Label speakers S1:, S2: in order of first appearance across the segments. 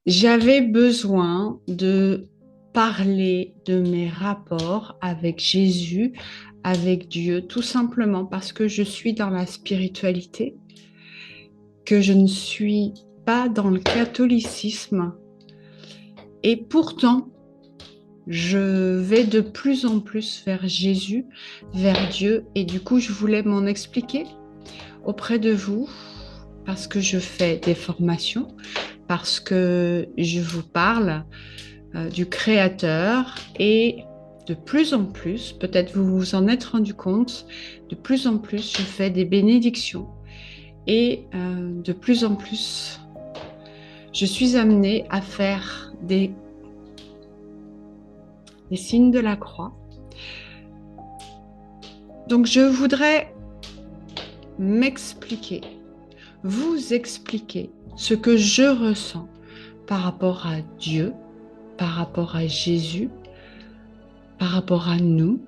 S1: J'avais besoin de parler de mes rapports avec Jésus, avec Dieu, tout simplement parce que je suis dans la spiritualité, que je ne suis pas dans le catholicisme. Et pourtant, je vais de plus en plus vers Jésus, vers Dieu. Et du coup, je voulais m'en expliquer auprès de vous parce que je fais des formations, parce que je vous parle du Créateur et de plus en plus, peut-être vous vous en êtes rendu compte, de plus en plus je fais des bénédictions et de plus en plus je suis amenée à faire des signes de la croix. Donc je voudrais m'expliquer, vous expliquer ce que je ressens par rapport à Dieu, par rapport à Jésus, par rapport à nous.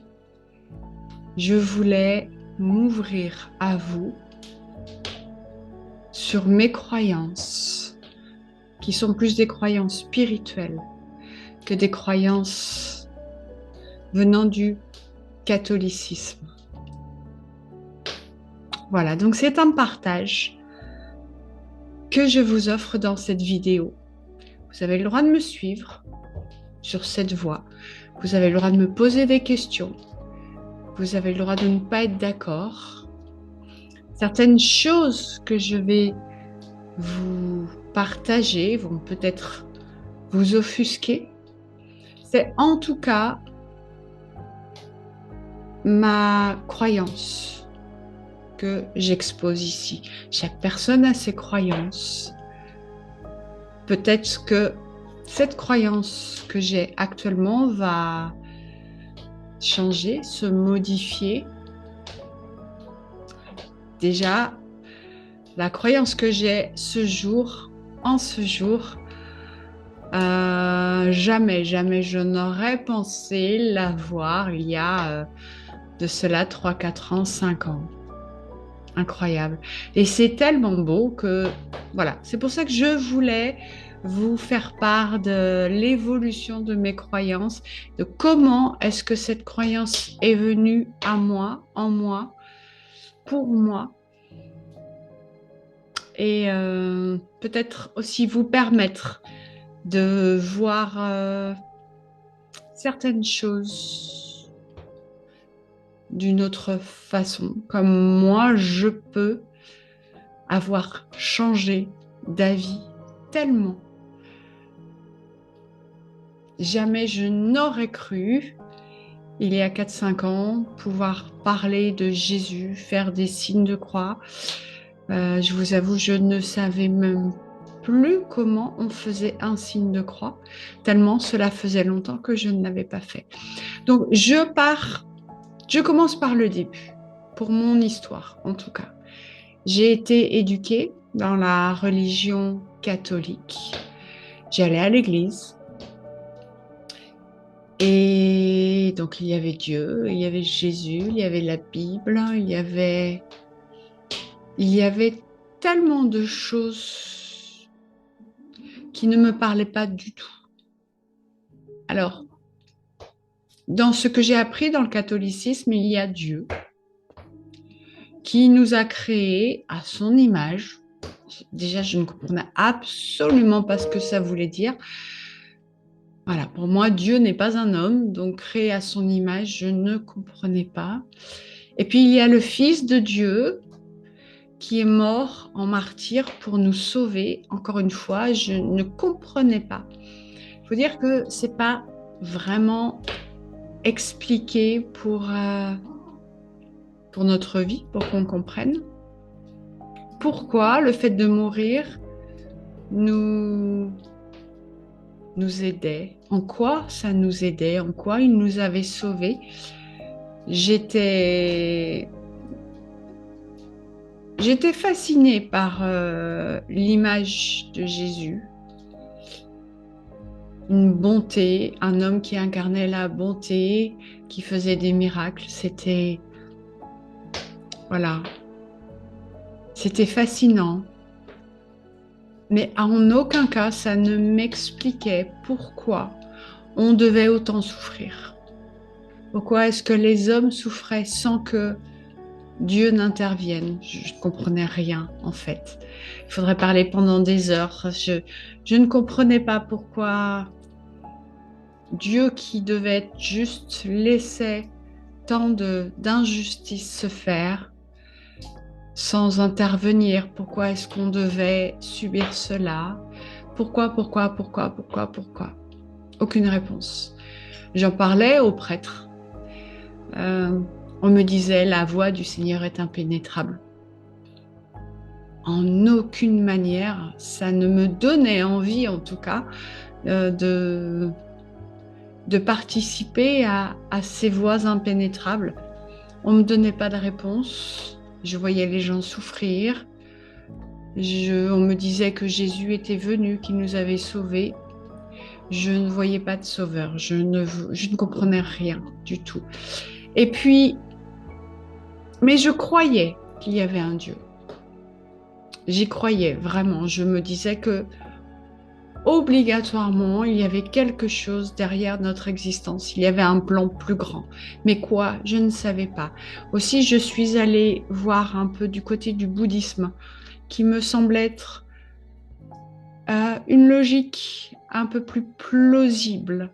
S1: Je voulais m'ouvrir à vous sur mes croyances, qui sont plus des croyances spirituelles que des croyances venant du catholicisme. Voilà, donc c'est un partage que je vous offre dans cette vidéo. Vous avez le droit de me suivre sur cette voie. Vous avez le droit de me poser des questions. Vous avez le droit de ne pas être d'accord. Certaines choses que je vais vous partager vont peut-être vous offusquer. C'est en tout cas ma croyance que j'expose ici. Chaque personne a ses croyances. Peut-être que cette croyance que j'ai actuellement va changer, se modifier. Déjà, la croyance que j'ai ce jour, en ce jour, jamais je n'aurais pensé l'avoir il y a de cela 3, 4 ans, 5 ans. Incroyable. Et c'est tellement beau que, voilà, c'est pour ça que je voulais vous faire part de l'évolution de mes croyances, de comment est-ce que cette croyance est venue à moi, en moi, pour moi, et peut-être aussi vous permettre de voir certaines choses d'une autre façon, comme moi je peux avoir changé d'avis tellement. Jamais je n'aurais cru, il y a 4-5 ans, pouvoir parler de Jésus, faire des signes de croix. Je vous avoue, je ne savais même plus comment on faisait un signe de croix, tellement cela faisait longtemps que je ne l'avais pas fait. Donc, je commence par le début, pour mon histoire en tout cas. J'ai été éduquée dans la religion catholique. J'allais à l'église. Et donc, il y avait Dieu, il y avait Jésus, il y avait la Bible, il y avait tellement de choses qui ne me parlaient pas du tout. Alors, dans ce que j'ai appris dans le catholicisme, il y a Dieu qui nous a créés à son image. Déjà, je ne comprenais absolument pas ce que ça voulait dire. Voilà, pour moi, Dieu n'est pas un homme, donc créé à son image, je ne comprenais pas. Et puis, il y a le Fils de Dieu qui est mort en martyr pour nous sauver. Encore une fois, je ne comprenais pas. Il faut dire que c'est pas vraiment expliqué pour notre vie, pour qu'on comprenne. Pourquoi le fait de mourir nous, nous aidait? En quoi ça nous aidait? En quoi il nous avait sauvés? J'étais fascinée par l'image de Jésus, une bonté, un homme qui incarnait la bonté, qui faisait des miracles. Voilà, c'était fascinant. Mais en aucun cas, ça ne m'expliquait pourquoi on devait autant souffrir. Pourquoi est-ce que les hommes souffraient sans que Dieu n'intervienne? Je ne comprenais rien, en fait. Il faudrait parler pendant des heures. Je ne comprenais pas pourquoi Dieu, qui devait être juste, laissait tant d'injustices se faire sans intervenir. Pourquoi est-ce qu'on devait subir cela? Pourquoi? Aucune réponse. J'en parlais aux prêtres. Euh, on me disait, la voix du Seigneur est impénétrable. En aucune manière, ça ne me donnait envie, en tout cas, de participer à ces voix impénétrables. On ne me donnait pas de réponse. Je voyais les gens souffrir. On me disait que Jésus était venu, qu'il nous avait sauvés. Je ne voyais pas de sauveur. Je ne comprenais rien du tout. Et puis, mais je croyais qu'il y avait un Dieu. J'y croyais vraiment. Je me disais que obligatoirement, il y avait quelque chose derrière notre existence. Il y avait un plan plus grand. Mais quoi? Je ne savais pas. Aussi, je suis allée voir un peu du côté du bouddhisme, qui me semble être une logique un peu plus plausible.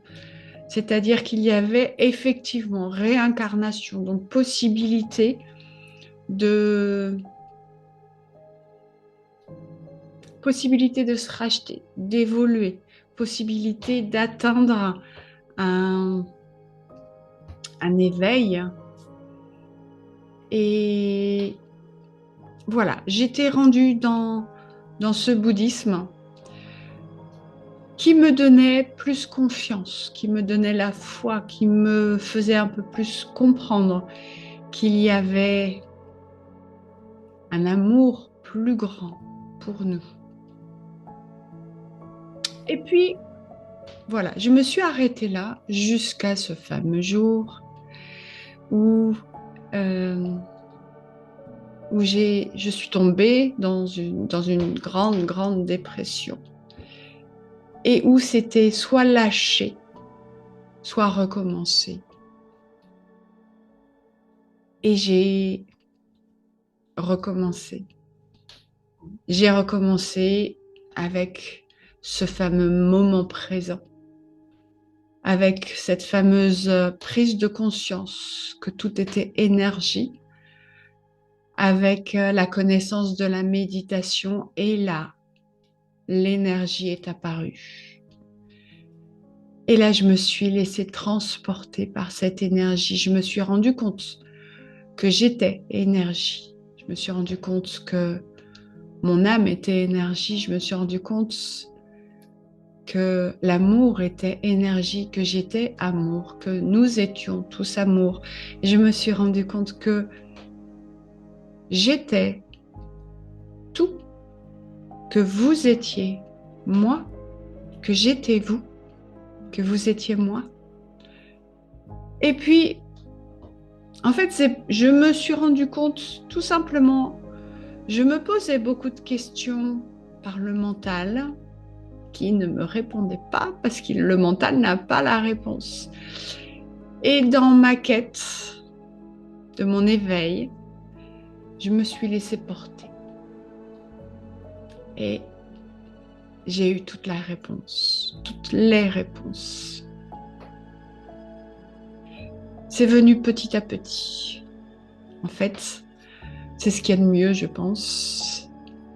S1: C'est-à-dire qu'il y avait effectivement réincarnation, donc possibilité de se racheter, d'évoluer, possibilité d'atteindre un éveil. Et voilà, j'étais rendue dans ce bouddhisme qui me donnait plus confiance, qui me donnait la foi, qui me faisait un peu plus comprendre qu'il y avait un amour plus grand pour nous. Et puis, voilà, je me suis arrêtée là jusqu'à ce fameux jour où, je suis tombée dans une grande dépression et où c'était soit lâcher, soit recommencer. Et j'ai recommencé. J'ai recommencé avec ce fameux moment présent, avec cette fameuse prise de conscience que tout était énergie, avec la connaissance de la méditation, et là, l'énergie est apparue. Et là, je me suis laissée transporter par cette énergie. Je me suis rendu compte que j'étais énergie. Je me suis rendu compte que mon âme était énergie. Je me suis rendu compte que l'amour était énergie, que j'étais amour, que nous étions tous amour. Et je me suis rendu compte que j'étais tout, que vous étiez moi, que j'étais vous, que vous étiez moi. Et puis, en fait, je me suis rendu compte tout simplement, je me posais beaucoup de questions par le mental qui ne me répondait pas parce que le mental n'a pas la réponse. Et dans ma quête de mon éveil, je me suis laissée porter. Et j'ai eu toute la réponse, toutes les réponses. C'est venu petit à petit. En fait, c'est ce qu'il y a de mieux, je pense,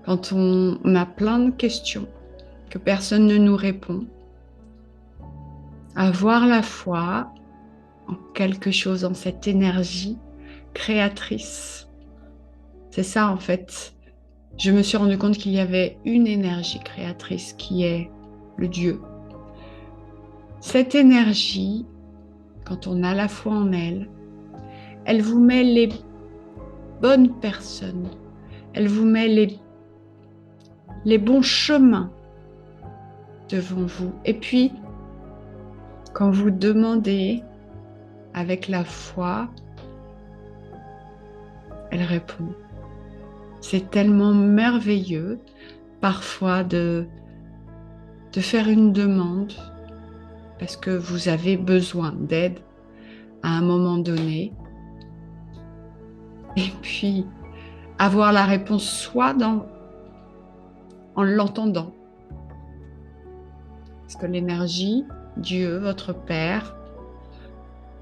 S1: quand on a plein de questions, que personne ne nous répond. Avoir la foi en quelque chose, en cette énergie créatrice. C'est ça, en fait. Je me suis rendu compte qu'il y avait une énergie créatrice qui est le Dieu. Cette énergie, quand on a la foi en elle, elle vous met les bonnes personnes, elle vous met les bons chemins devant vous. Et puis, quand vous demandez avec la foi, elle répond. C'est tellement merveilleux parfois de faire une demande parce que vous avez besoin d'aide à un moment donné et puis avoir la réponse soit en l'entendant. Parce que l'énergie, Dieu, votre Père,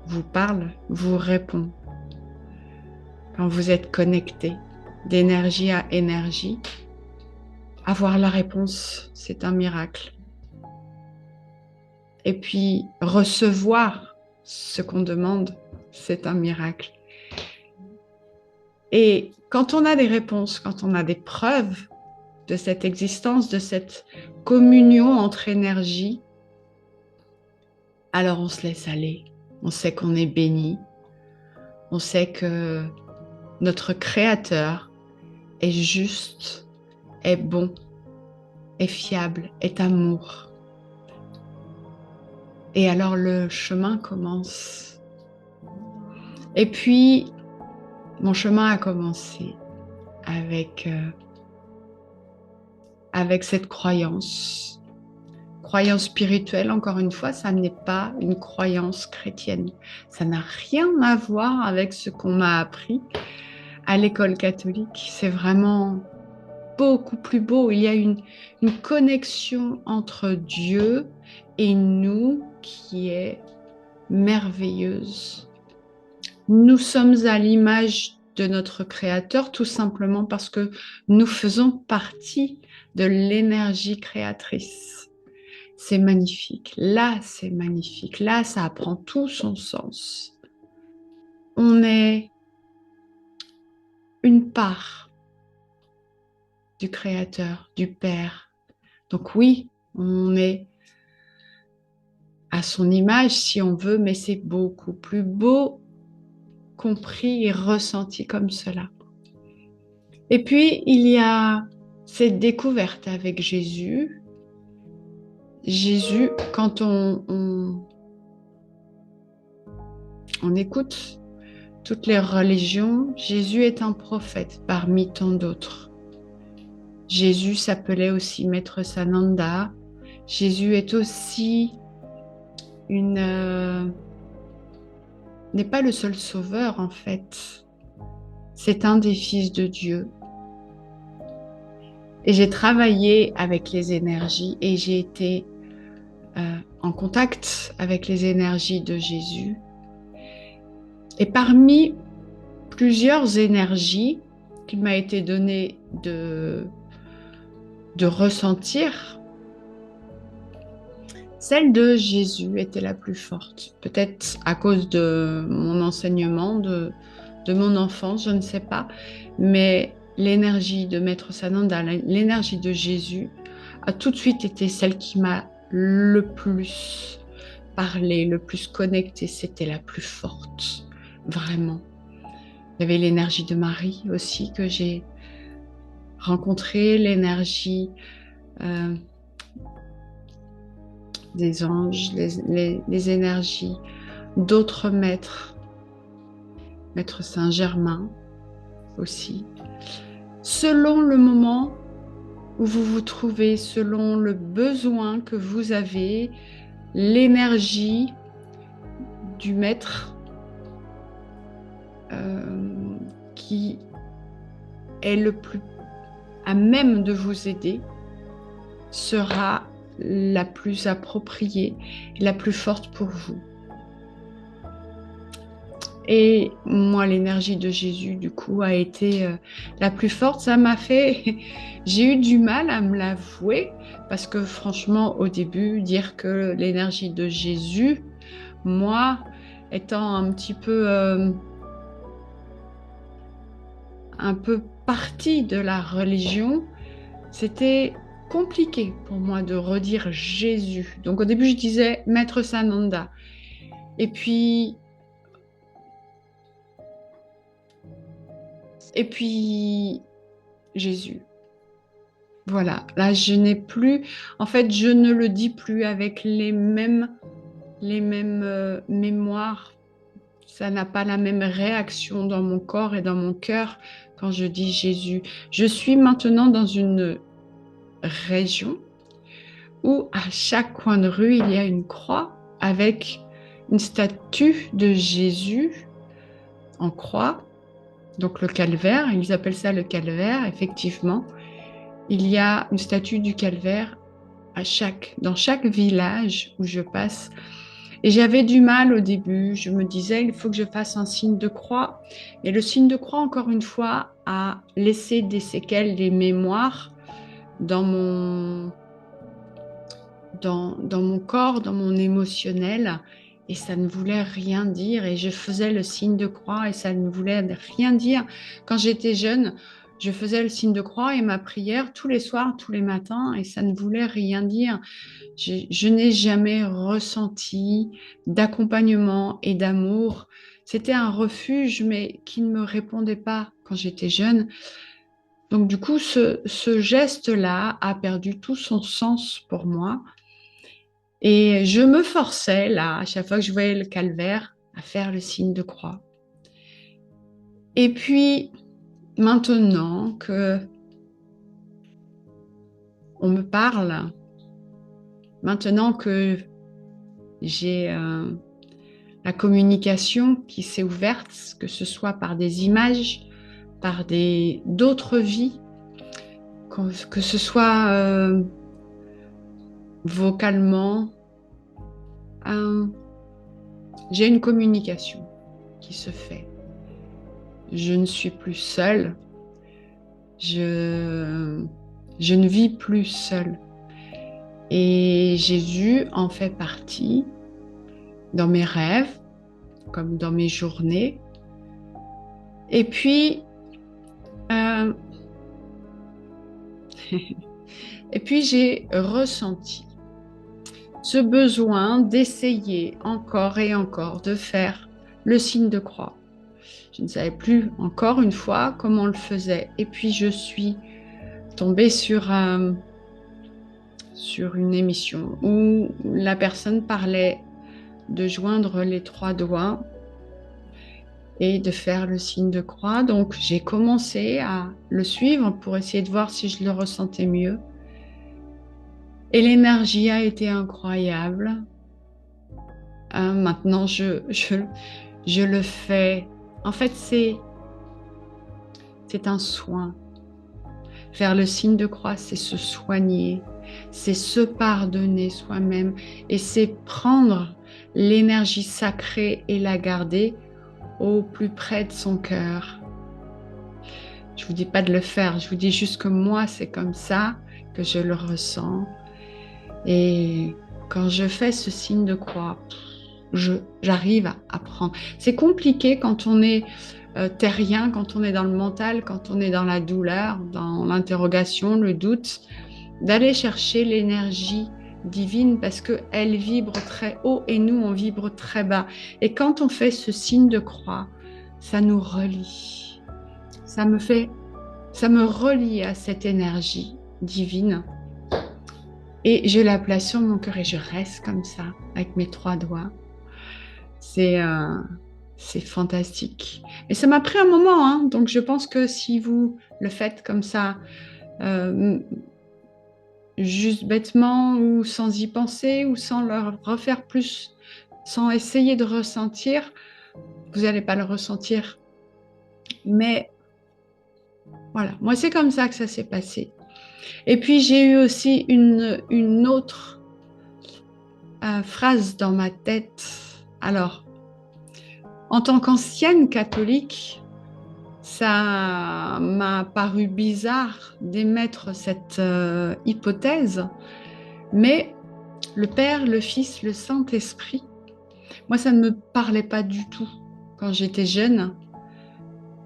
S1: vous parle, vous répond. Quand vous êtes connecté d'énergie à énergie, avoir la réponse, c'est un miracle. Et puis recevoir ce qu'on demande, c'est un miracle. Et quand on a des réponses, quand on a des preuves de cette existence, de cette communion entre énergies, alors on se laisse aller. On sait qu'on est béni. On sait que notre Créateur est juste, est bon, est fiable, est amour. Et alors le chemin commence. Et puis, mon chemin a commencé avec cette croyance. Croyance spirituelle, encore une fois, ça n'est pas une croyance chrétienne. Ça n'a rien à voir avec ce qu'on m'a appris à l'école catholique. C'est vraiment beaucoup plus beau. Il y a une connexion entre Dieu et nous qui est merveilleuse. Nous sommes à l'image de notre Créateur tout simplement parce que nous faisons partie de l'énergie créatrice. C'est magnifique. Là, c'est magnifique. Là, ça prend tout son sens. On est une part du Créateur, du Père. Donc oui, on est à son image si on veut, mais c'est beaucoup plus beau, compris et ressenti comme cela. Et puis, il y a cette découverte avec Jésus. Jésus, quand on écoute toutes les religions, Jésus est un prophète parmi tant d'autres. Jésus s'appelait aussi Maître Sananda. Jésus est aussi n'est pas le seul sauveur en fait. C'est un des fils de Dieu. Et j'ai travaillé avec les énergies et j'ai été en contact avec les énergies de Jésus. Et parmi plusieurs énergies qu'il m'a été donné de ressentir, celle de Jésus était la plus forte. Peut-être à cause de mon enseignement, de mon enfance, je ne sais pas. Mais l'énergie de Maître Sananda, l'énergie de Jésus, a tout de suite été celle qui m'a le plus parlé, le plus connecté. C'était la plus forte, vraiment. Il y avait l'énergie de Marie aussi que j'ai rencontrée, l'énergie des anges, les énergies d'autres maîtres, Maître Saint-Germain aussi. Selon le moment où vous vous trouvez, selon le besoin que vous avez, l'énergie du maître qui est le plus à même de vous aider sera la plus appropriée, la plus forte pour vous. Et moi, l'énergie de Jésus, du coup, a été la plus forte. Ça m'a fait... J'ai eu du mal à me l'avouer parce que franchement, au début, dire que l'énergie de Jésus, moi, étant un peu partie de la religion, c'était compliqué pour moi de redire Jésus. Donc au début, je disais Maître Sananda. Et puis Jésus. Voilà, là je n'ai plus, en fait je ne le dis plus avec les mêmes mémoires. Ça n'a pas la même réaction dans mon corps et dans mon cœur quand je dis Jésus. Je suis maintenant dans une région où à chaque coin de rue, il y a une croix avec une statue de Jésus en croix. Donc le calvaire, ils appellent ça le calvaire, effectivement. Il y a une statue du calvaire dans chaque village où je passe. Et j'avais du mal au début. Je me disais, il faut que je fasse un signe de croix. Et le signe de croix, encore une fois, a laissé des séquelles, des mémoires dans dans mon corps, dans mon émotionnel. Et ça ne voulait rien dire. Et je faisais le signe de croix et ça ne voulait rien dire. Quand j'étais jeune, je faisais le signe de croix et ma prière tous les soirs, tous les matins, et ça ne voulait rien dire. Je n'ai jamais ressenti d'accompagnement et d'amour. C'était un refuge, mais qui ne me répondait pas quand j'étais jeune. Donc du coup, ce geste-là a perdu tout son sens pour moi. Et je me forçais, là, à chaque fois que je voyais le calvaire, à faire le signe de croix. Et puis, maintenant que on me parle, maintenant que j'ai la communication qui s'est ouverte, que ce soit par des images, par d'autres vies, que ce soit vocalement, euh, j'ai une communication qui se fait. Je ne suis plus seule. Je ne vis plus seule. Et Jésus en fait partie dans mes rêves, comme dans mes journées. Et puis, euh, et puis j'ai ressenti ce besoin d'essayer encore et encore de faire le signe de croix. Je ne savais plus encore une fois comment on le faisait. Et puis je suis tombée sur une émission où la personne parlait de joindre les 3 doigts et de faire le signe de croix. Donc j'ai commencé à le suivre pour essayer de voir si je le ressentais mieux. Et l'énergie a été incroyable. Maintenant, je le fais. En fait, c'est un soin. Faire le signe de croix, c'est se soigner, c'est se pardonner soi-même et c'est prendre l'énergie sacrée et la garder au plus près de son cœur. Je ne vous dis pas de le faire, je vous dis juste que moi, c'est comme ça que je le ressens. Et quand je fais ce signe de croix, j'arrive à prendre. C'est compliqué quand on est terrien, quand on est dans le mental, quand on est dans la douleur, dans l'interrogation, le doute, d'aller chercher l'énergie divine parce qu'elle vibre très haut et nous, on vibre très bas. Et quand on fait ce signe de croix, ça nous relie. Ça me relie à cette énergie divine. Et je la place sur mon cœur et je reste comme ça, avec mes 3 doigts. C'est fantastique. Et ça m'a pris un moment, hein, donc je pense que si vous le faites comme ça, euh, juste bêtement ou sans y penser ou sans le refaire plus, sans essayer de ressentir, vous n'allez pas le ressentir. Mais voilà, moi c'est comme ça que ça s'est passé. Et puis j'ai eu aussi une autre phrase dans ma tête. Alors, en tant qu'ancienne catholique, ça m'a paru bizarre d'émettre cette hypothèse, mais le Père, le Fils, le Saint-Esprit, moi, ça ne me parlait pas du tout quand j'étais jeune.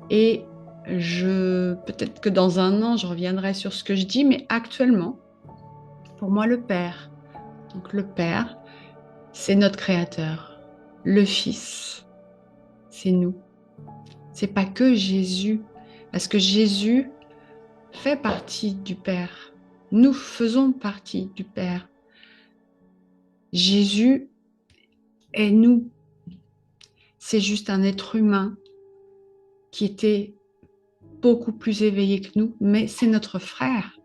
S1: Et peut-être que dans un an, je reviendrai sur ce que je dis, mais actuellement, pour moi, le Père, donc le Père, c'est notre Créateur. Le Fils, c'est nous. C'est pas que Jésus, parce que Jésus fait partie du Père. Nous faisons partie du Père. Jésus est nous. C'est juste un être humain qui était beaucoup plus éveillé que nous, mais c'est notre frère.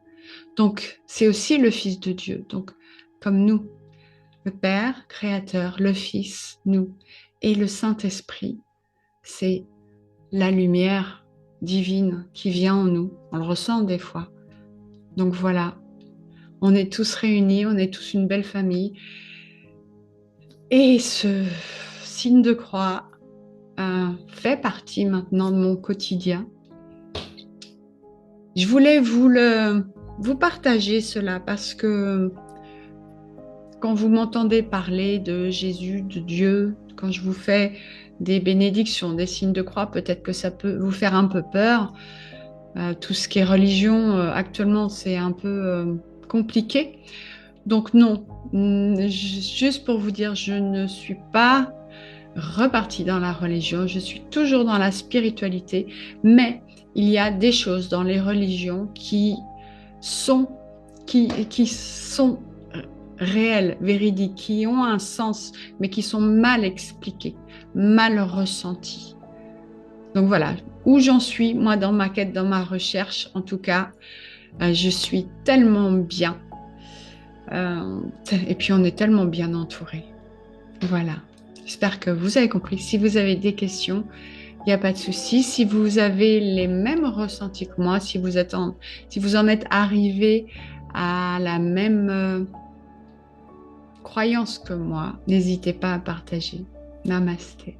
S1: Donc, c'est aussi le Fils de Dieu. Donc, comme nous, le Père, Créateur, le Fils, nous, et le Saint-Esprit, c'est la lumière divine qui vient en nous. On le ressent des fois. Donc voilà, on est tous réunis, on est tous une belle famille. Et ce signe de croix fait partie maintenant de mon quotidien. Je voulais vous partager cela parce que quand vous m'entendez parler de Jésus, de Dieu, quand je vous fais des bénédictions, des signes de croix, peut-être que ça peut vous faire un peu peur. Tout ce qui est religion, actuellement, c'est un peu compliqué. Donc non, juste pour vous dire, je ne suis pas repartie dans la religion, je suis toujours dans la spiritualité, mais il y a des choses dans les religions sont, qui sont réelles, véridiques, qui ont un sens, mais qui sont mal expliquées, mal ressenties. Donc voilà, où j'en suis, moi, dans ma quête, dans ma recherche, en tout cas, je suis tellement bien. Et puis, on est tellement bien entouré. Voilà. J'espère que vous avez compris. Si vous avez des questions, il n'y a pas de souci. Si vous avez les mêmes ressentis que moi, si vous en êtes arrivé à la même croyance que moi, n'hésitez pas à partager. Namasté.